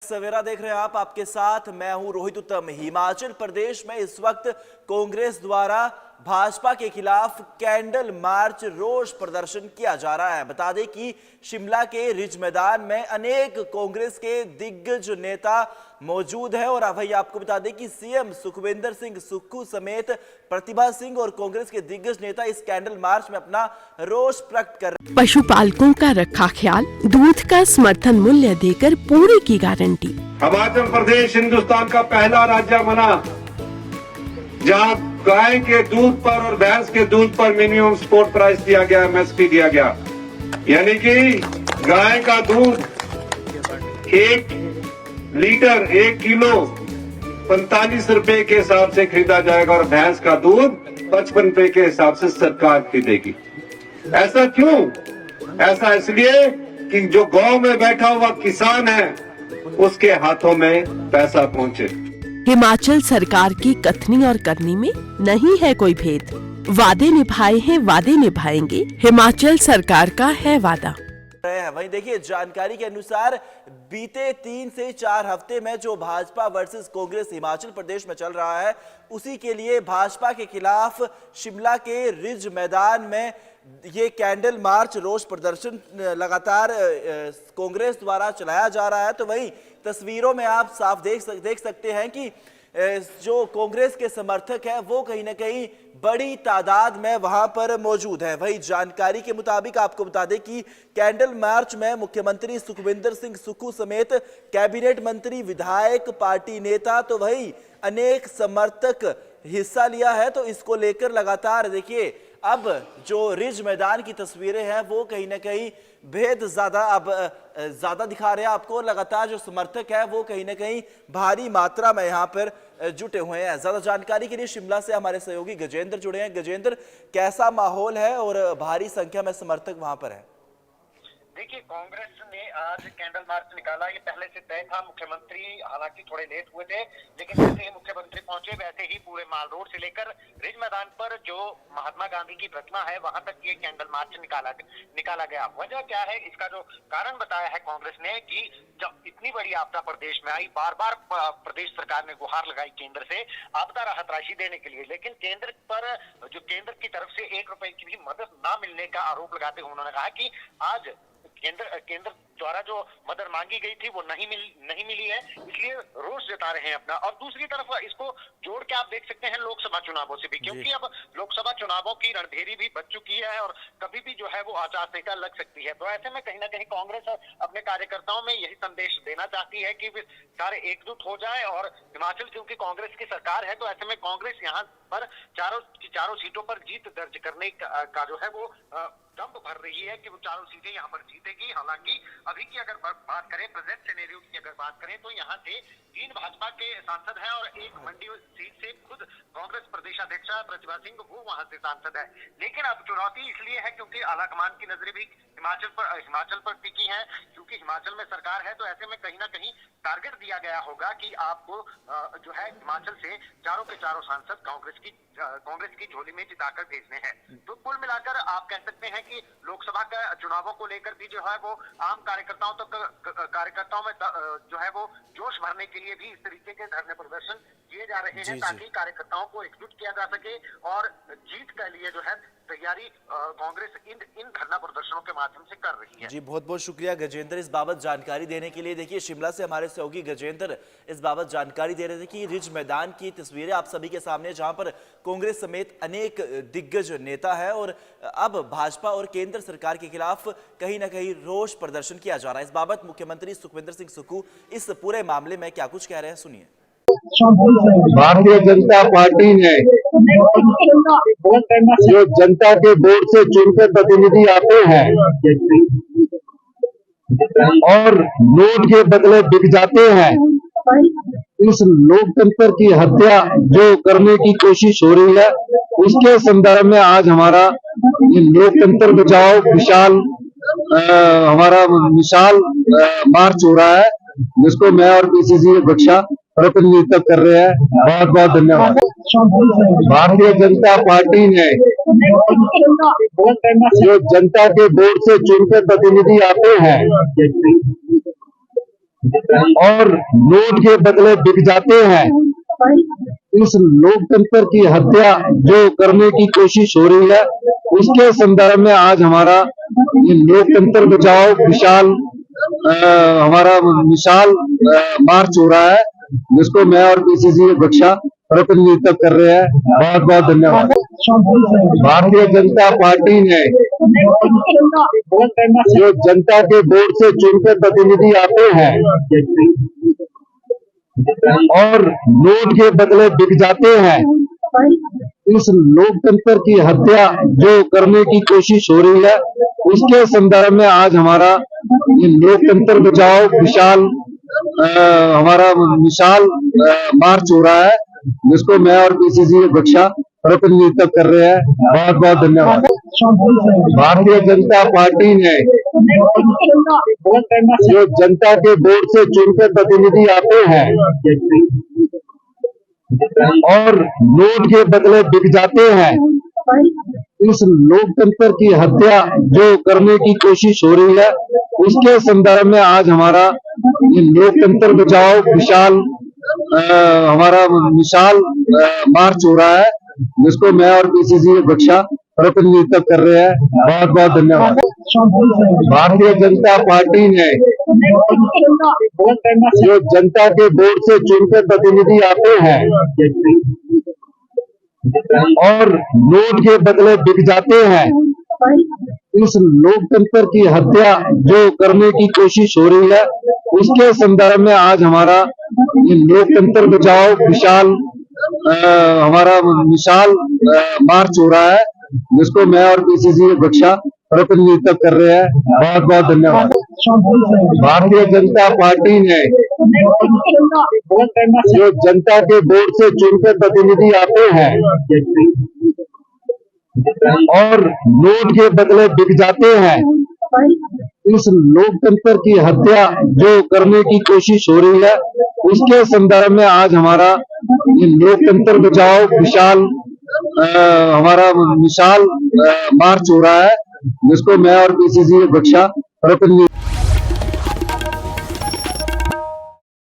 सवेरा देख रहे हैं आप, आपके साथ मैं हूं रोहित उत्तम। हिमाचल प्रदेश में इस वक्त कांग्रेस द्वारा भाजपा के खिलाफ कैंडल मार्च रोष प्रदर्शन किया जा रहा है। बता दें कि शिमला के रिज मैदान में अनेक कांग्रेस के दिग्गज नेता मौजूद हैं और वही आपको बता दें कि सीएम सुखविंदर सिंह सुक्खू समेत प्रतिभा सिंह और कांग्रेस के दिग्गज नेता इस कैंडल मार्च में अपना रोष प्रकट कर रहे हैं। पशुपालकों का रखा ख्याल, दूध का समर्थन मूल्य देकर पूरी की गारंटी। हिमाचल प्रदेश हिंदुस्तान का पहला राज्य बना जहां गाय के दूध पर और भैंस के दूध पर मिनिमम सपोर्ट प्राइस दिया गया, एमएसपी दिया गया। यानी कि गाय का दूध 1 लीटर 1 किलो 45 रुपए के हिसाब से खरीदा जाएगा और भैंस का दूध 55 रुपए के हिसाब से सरकार खरीदेगी। ऐसा क्यों? ऐसा इसलिए कि जो गांव में बैठा हुआ किसान है उसके हाथों में पैसा पहुंचे। हिमाचल सरकार की कथनी और करनी में नहीं है कोई भेद। वादे निभाए हैं, वादे निभाएंगे, हिमाचल सरकार का है वादा। वहीं देखिए, जानकारी के अनुसार बीते 3 से 4 हफ्ते में जो भाजपा वर्सेस कांग्रेस हिमाचल प्रदेश में चल रहा है, उसी के लिए भाजपा के खिलाफ शिमला के रिज मैदान में ये कैंडल मार्च रोष प्रदर्शन लगातार कांग्रेस द्वारा चलाया जा रहा है। तो वही तस्वीरों में आप साफ देख सकते हैं कि जो कांग्रेस के समर्थक हैं वो कहीं ना कहीं बड़ी तादाद में वहां पर मौजूद है। वही जानकारी के मुताबिक आपको बता दें कि कैंडल मार्च में मुख्यमंत्री सुखविंदर सिंह सुक्खू समेत कैबिनेट मंत्री, विधायक, पार्टी नेता तो वही अनेक समर्थक हिस्सा लिया है। तो इसको लेकर लगातार देखिए, अब जो रिज मैदान की तस्वीरें हैं वो कहीं ना कहीं भेद ज्यादा दिखा रहे हैं आपको। लगातार जो समर्थक है वो कहीं ना कहीं भारी मात्रा में यहाँ पर जुटे हुए हैं। ज्यादा जानकारी के लिए शिमला से हमारे सहयोगी गजेंद्र जुड़े हैं। गजेंद्र, कैसा माहौल है और भारी संख्या में समर्थक वहां पर है? देखिए, कांग्रेस ने आज कैंडल मार्च निकाला, ये पहले से तय था। मुख्यमंत्री हालांकि थोड़े लेट हुए थे, लेकिन जैसे ही मुख्यमंत्री पहुंचे वैसे ही पूरे माल रोड से लेकर रिज मैदान पर जो महात्मा गांधी की प्रतिमा है वहां तक ये कैंडल मार्च निकाला गया। वजह क्या है? इसका जो कारण बताया है कांग्रेस ने कि जब इतनी बड़ी आपदा प्रदेश में आई, बार बार प्रदेश सरकार ने गुहार लगाई केंद्र से आपदा राहत राशि देने के लिए, लेकिन केंद्र पर जो केंद्र की तरफ से 1 रुपए की भी मदद ना मिलने का आरोप लगाते हुए उन्होंने कहा कि आज केंद्र द्वारा जो मदद मांगी गई थी वो नहीं मिली है, इसलिए रोष जता रहे हैं अपना। और दूसरी तरफ इसको जोड़ के आप देख सकते हैं लोकसभा चुनावों से भी, क्योंकि अब लोकसभा चुनावों की रणभेरी भी बच चुकी है और कभी भी जो है वो आचार संहिता लग सकती है। तो ऐसे में कहीं ना कहीं कांग्रेस अपने कार्यकर्ताओं में यही संदेश देना चाहती है कि सारे एकजुट हो जाए। और हिमाचल क्योंकि कांग्रेस की सरकार है, तो ऐसे में कांग्रेस यहाँ पर चारों सीटों पर जीत दर्ज करने का जो है वो दम भर रही है कि वो चारों सीटें यहाँ पर जीतेगी। हालांकि अभी की अगर बात करें, प्रेजेंट सिनेरियो की अगर बात करें, तो यहाँ से 3 भाजपा के सांसद हैं और 1 मंडी सीट से खुद कांग्रेस प्रदेशाध्यक्ष प्रतिभा सिंह वो वहां से सांसद है। लेकिन अब चुनौती इसलिए है क्योंकि आलाकमान की नजरें भी हिमाचल पर टिकी है, क्योंकि हिमाचल में सरकार है। तो ऐसे में कहीं ना कहीं टारगेट दिया गया होगा कि आपको जो है हिमाचल से चारों के चारों सांसद कांग्रेस की झोली में जिताकर भेजने हैं। तो कुल मिलाकर आप कह सकते हैं कि लोकसभा का चुनावों को लेकर भी जो है वो आम कार्यकर्ताओं में जो है वो जोश भरने के लिए भी इस तरीके के धरने प्रदर्शन किए जा रहे हैं, ताकि कार्यकर्ताओं को एकजुट किया जा सके। और जीत के लिए जो है तैयारी कांग्रेस इन धरना प्रदर्शनों के माध्यम से कर रही है। जी, बहुत बहुत शुक्रिया गजेंद्र इस बाबत जानकारी देने के लिए। देखिए, शिमला से हमारे सहयोगी गजेंद्र इस बाबत जानकारी दे रहे थे कि रिज मैदान की तस्वीरें आप सभी के सामने, जहां पर कांग्रेस समेत अनेक दिग्गज नेता है और अब भाजपा और केंद्र सरकार के खिलाफ कहीं ना कहीं रोष प्रदर्शन किया जा रहा है। इस बाबत मुख्यमंत्री सुखविंदर सिंह सुक्खू इस पूरे मामले में क्या कुछ कह रहे हैं, सुनिए। भारतीय जनता पार्टी ने जो जनता के वोट से चुनकर प्रतिनिधि आते हैं और नोट के बदले बिक जाते हैं, इस लोकतंत्र की हत्या जो करने की कोशिश हो रही है, उसके संदर्भ में आज हमारा ये लोकतंत्र बचाओ विशाल मार्च हो रहा है, जिसको मैं और पीसीसी अध्यक्षा प्रतिनिधित्व कर रहे हैं। बहुत बहुत धन्यवाद। भारतीय जनता पार्टी ने जो जनता के वोट से चुनकर प्रतिनिधि आते हैं और नोट के बदले बिक जाते हैं। इस लोकतंत्र की हत्या जो करने की कोशिश हो रही है, उसके संदर्भ में आज हमारा ये लोकतंत्र बचाओ विशाल मार्च हो रहा है, जिसको मैं और पीसीसी अध्यक्षा प्रतिनिधित्व कर रहे हैं। बहुत बहुत धन्यवाद। भारतीय जनता पार्टी ने जो जनता के वोट से चुनकर प्रतिनिधि आते हैं और नोट के बदले बिक जाते हैं, इस लोकतंत्र की हत्या जो करने की कोशिश हो रही है, उसके संदर्भ में आज हमारा ये लोकतंत्र बचाओ विशाल मार्च हो रहा है, जिसको मैं और पीसीसी अध्यक्षा प्रतिनिधित्व कर रहे हैं। बहुत बहुत धन्यवाद। भारतीय जनता पार्टी ने जो जनता के वोट से चुनकर प्रतिनिधि आते हैं और नोट के बदले बिक जाते हैं, इस लोकतंत्र की हत्या जो करने की कोशिश हो रही है, उसके संदर्भ में आज हमारा ये लोकतंत्र बचाओ विशाल मार्च हो रहा है, जिसको मैं और पीसीसी अध्यक्षा प्रतिनिधित्व कर रहे हैं। बहुत बहुत धन्यवाद। भारतीय जनता पार्टी ने जो जनता के वोट से चुनकर प्रतिनिधि आते हैं और नोट के बदले बिक जाते हैं, इस लोकतंत्र की हत्या जो करने की कोशिश हो रही है, उसके संदर्भ में आज हमारा ये लोकतंत्र बचाओ विशाल मार्च हो रहा है, जिसको मैं और पीसीसी अध्यक्षा प्रतिनिधित्व कर रहे हैं। बहुत बहुत धन्यवाद। भारतीय जनता पार्टी ने जो जनता के वोट से चुनकर प्रतिनिधि आते हैं और नोट के बदले बिक जाते हैं, इस लोकतंत्र की हत्या जो करने की कोशिश हो रही है, उसके संदर्भ में आज हमारा ये लोकतंत्र बचाओ विशाल मार्च हो रहा है, जिसको मैं और पीसीसी अध्यक्षा प्रतिनिधि